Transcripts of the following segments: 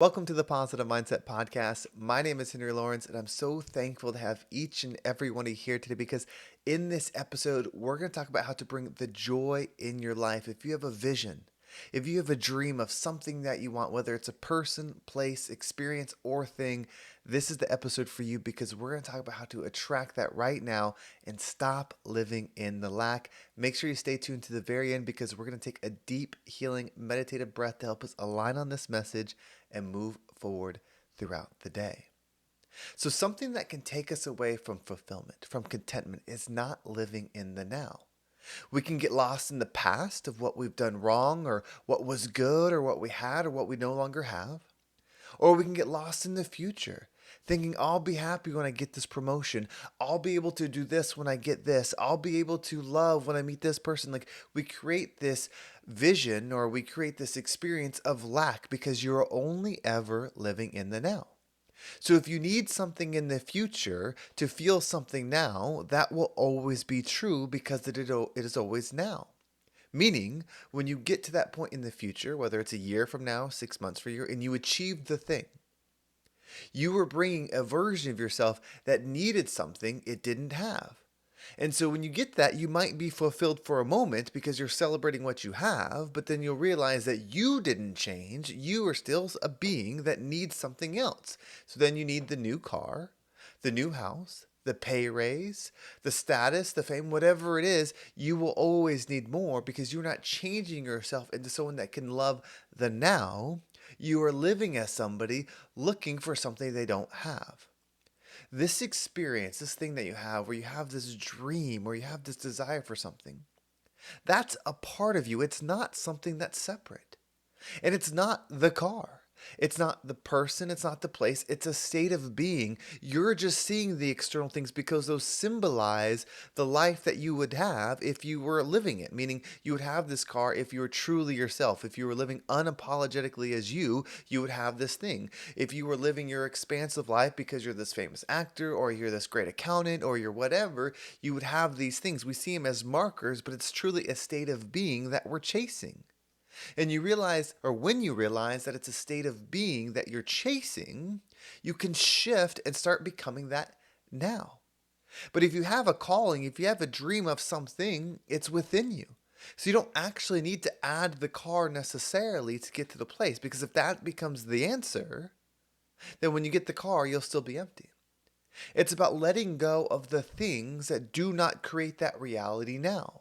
Welcome to the Positive Mindset Podcast. My name is Henry Lawrence, and I'm so thankful to have each and every one of you here today because in this episode, we're going to talk about how to bring the joy in your life. If you have a vision, if you have a dream of something that you want, whether it's a person, place, experience, or thing, this is the episode for you because we're going to talk about how to attract that right now and stop living in the lack. Make sure you stay tuned to the very end because we're going to take a deep, healing, meditative breath to help us align on this message and move forward throughout the day. So, something that can take us away from fulfillment, from contentment, is not living in the now. We can get lost in the past of what we've done wrong, or what was good, or what we had, or what we no longer have. Or we can get lost in the future, thinking, I'll be happy when I get this promotion. I'll be able to do this when I get this. I'll be able to love when I meet this person. Like we create this vision or we create this experience of lack because you're only ever living in the now. So if you need something in the future to feel something now, that will always be true because it is always now. Meaning, when you get to that point in the future, whether it's a year from now, 6 months from now, and you achieve the thing, you were bringing a version of yourself that needed something it didn't have. And so when you get that, you might be fulfilled for a moment because you're celebrating what you have, but then you'll realize that you didn't change. You are still a being that needs something else. So then you need the new car, the new house, the pay raise, the status, the fame, whatever it is, you will always need more because you're not changing yourself into someone that can love the now. You are living as somebody looking for something they don't have. This experience, this thing that you have, where you have this dream, where you have this desire for something, that's a part of you. It's not something that's separate. And it's not the car. It's not the person. It's not the place. It's a state of being. You're just seeing the external things because those symbolize the life that you would have if you were living it. Meaning, you would have this car if you were truly yourself. If you were living unapologetically as you would have this thing. If you were living your expansive life because you're this famous actor or you're this great accountant or you're whatever, you would have these things. We see them as markers, but it's truly a state of being that we're chasing. And you realize, or when you realize that it's a state of being that you're chasing, you can shift and start becoming that now. But if you have a calling, if you have a dream of something, it's within you. So you don't actually need to add the car necessarily to get to the place, because if that becomes the answer, then when you get the car, you'll still be empty. It's about letting go of the things that do not create that reality now.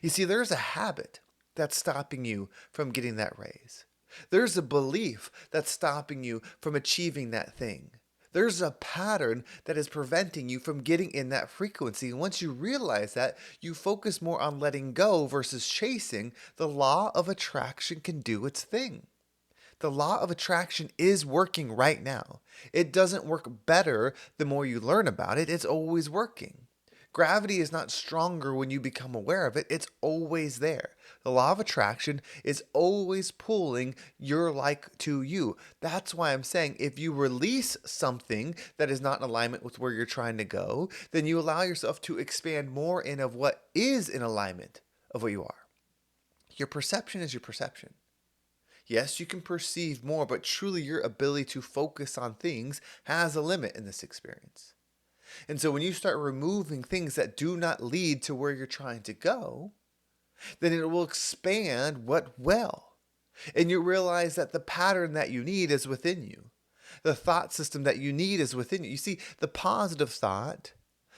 You see, there's a habit that's stopping you from getting that raise. There's a belief that's stopping you from achieving that thing. There's a pattern that is preventing you from getting in that frequency. And once you realize that, you focus more on letting go versus chasing. The law of attraction can do its thing. The law of attraction is working right now. It doesn't work better the more you learn about it. It's always working. Gravity is not stronger when you become aware of it. It's always there. The law of attraction is always pulling your like to you. That's why I'm saying if you release something that is not in alignment with where you're trying to go, then you allow yourself to expand more in of what is in alignment of what you are. Your perception is your perception. Yes, you can perceive more, but truly your ability to focus on things has a limit in this experience. And so when you start removing things that do not lead to where you're trying to go, then it will expand what will. And you realize that the pattern that you need is within you. The thought system that you need is within you. You see, the positive thought,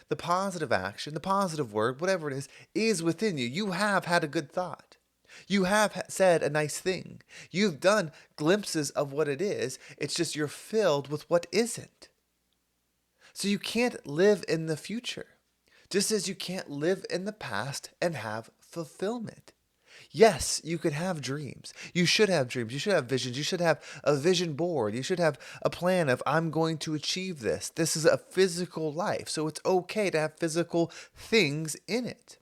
the positive action, the positive word, whatever it is within you. You have had a good thought. You have said a nice thing. You've done glimpses of what it is. It's just you're filled with what isn't. So you can't live in the future, just as you can't live in the past and have fulfillment. Yes, you could have dreams. You should have dreams. You should have visions. You should have a vision board. You should have a plan of, I'm going to achieve this. This is a physical life, so it's okay to have physical things in it.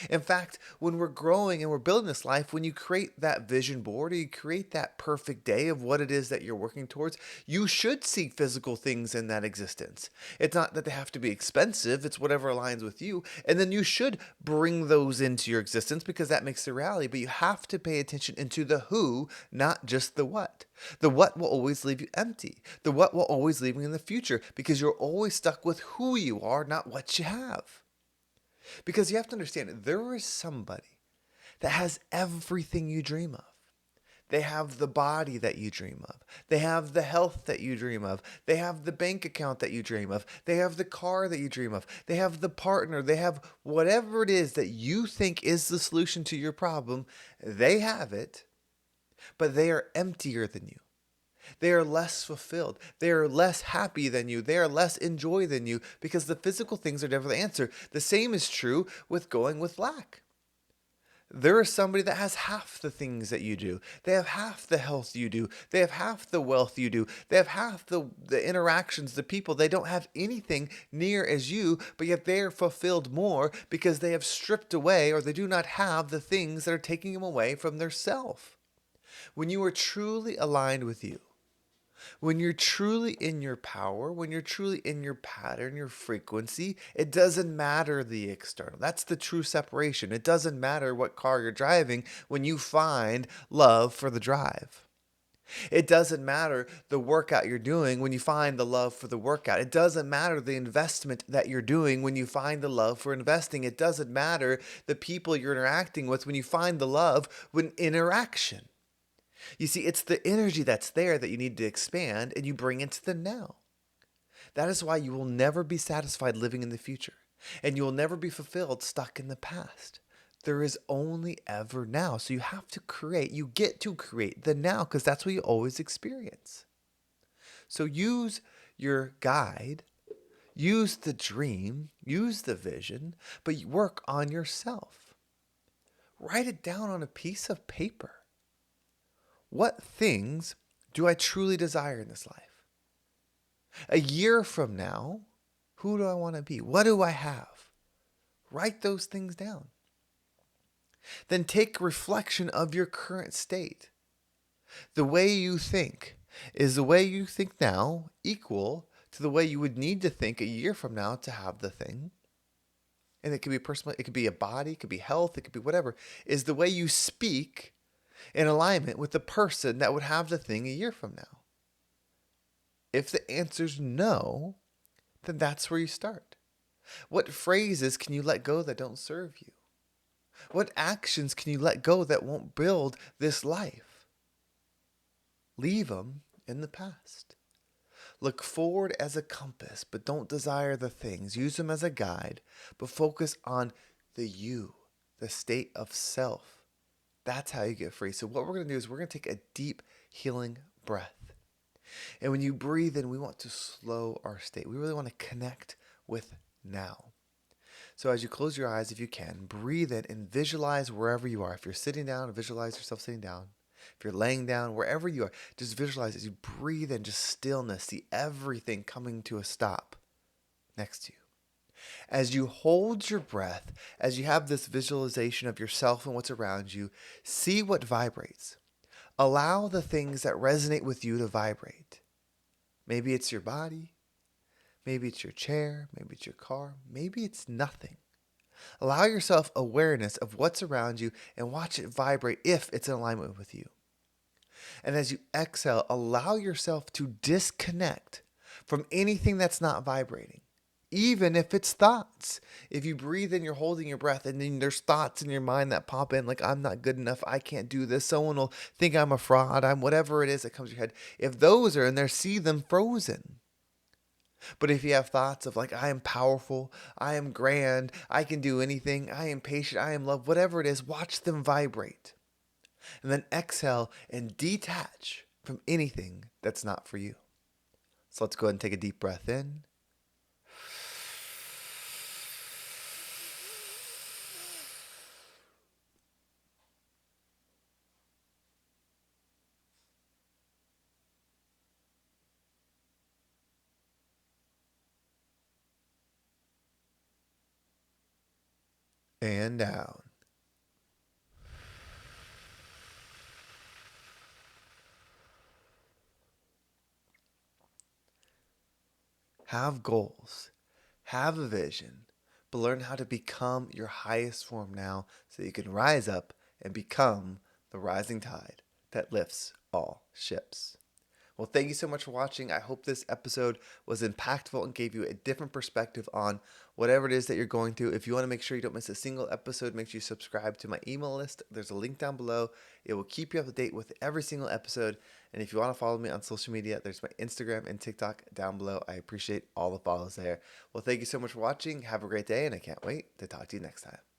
In fact, when we're growing and we're building this life, when you create that vision board or you create that perfect day of what it is that you're working towards, you should seek physical things in that existence. It's not that they have to be expensive, it's whatever aligns with you. And then you should bring those into your existence because that makes the reality. But you have to pay attention into the who, not just the what. The what will always leave you empty. The what will always leave you in the future because you're always stuck with who you are, not what you have. Because you have to understand, there is somebody that has everything you dream of. They have the body that you dream of. They have the health that you dream of. They have the bank account that you dream of. They have the car that you dream of. They have the partner. They have whatever it is that you think is the solution to your problem. They have it, but they are emptier than you. They are less fulfilled. They are less happy than you. They are less enjoy than you because the physical things are never the answer. The same is true with going with lack. There is somebody that has half the things that you do. They have half the health you do. They have half the wealth you do. They have half the interactions, the people. They don't have anything near as you, but yet they are fulfilled more because they have stripped away or they do not have the things that are taking them away from their self. When you are truly aligned with you, when you're truly in your power, when you're truly in your pattern, your frequency, it doesn't matter the external. That's the true separation. It doesn't matter what car you're driving when you find love for the drive. It doesn't matter the workout you're doing when you find the love for the workout. It doesn't matter the investment that you're doing when you find the love for investing. It doesn't matter the people you're interacting with when you find the love when interaction. You see, it's the energy that's there that you need to expand and you bring into the now. That is why you will never be satisfied living in the future and you will never be fulfilled stuck in the past. There is only ever now. So you have to create, you get to create the now because that's what you always experience. So use your guide, use the dream, use the vision, but you work on yourself. Write it down on a piece of paper. What things do I truly desire in this life? A year from now, who do I want to be? What do I have? Write those things down. Then take reflection of your current state. The way you think, is the way you think now equal to the way you would need to think a year from now to have the thing? And it could be personal, it could be a body, it could be health, it could be whatever. Is the way you speak in alignment with the person that would have the thing a year from now? If the answer's no, then that's where you start. What phrases can you let go that don't serve you? What actions can you let go that won't build this life? Leave them in the past. Look forward as a compass, but don't desire the things. Use them as a guide, but focus on the you, the state of self. That's how you get free. So what we're going to do is we're going to take a deep healing breath. And when you breathe in, we want to slow our state. We really want to connect with now. So as you close your eyes, if you can, breathe in and visualize wherever you are. If you're sitting down, visualize yourself sitting down. If you're laying down, wherever you are, just visualize as you breathe in, just stillness, see everything coming to a stop next to you. As you hold your breath, as you have this visualization of yourself and what's around you, see what vibrates. Allow the things that resonate with you to vibrate. Maybe it's your body. Maybe it's your chair. Maybe it's your car. Maybe it's nothing. Allow yourself awareness of what's around you and watch it vibrate if it's in alignment with you. And as you exhale, allow yourself to disconnect from anything that's not vibrating. Even if it's thoughts. If you breathe in, you're holding your breath, and then there's thoughts in your mind that pop in like, I'm not good enough, I can't do this, someone will think I'm a fraud, I'm whatever it is that comes to your head. If those are in there, see them frozen. But if you have thoughts of like, I am powerful, I am grand, I can do anything, I am patient, I am love, whatever it is, watch them vibrate. And then exhale and detach from anything that's not for you. So let's go ahead and take a deep breath in. and down. Have goals, have a vision, but learn how to become your highest form now so you can rise up and become the rising tide that lifts all ships. Well, thank you so much for watching. I hope this episode was impactful and gave you a different perspective on whatever it is that you're going through. If you want to make sure you don't miss a single episode, make sure you subscribe to my email list. There's a link down below. It will keep you up to date with every single episode. And if you want to follow me on social media, there's my Instagram and TikTok down below. I appreciate all the follows there. Well, thank you so much for watching. Have a great day, and I can't wait to talk to you next time.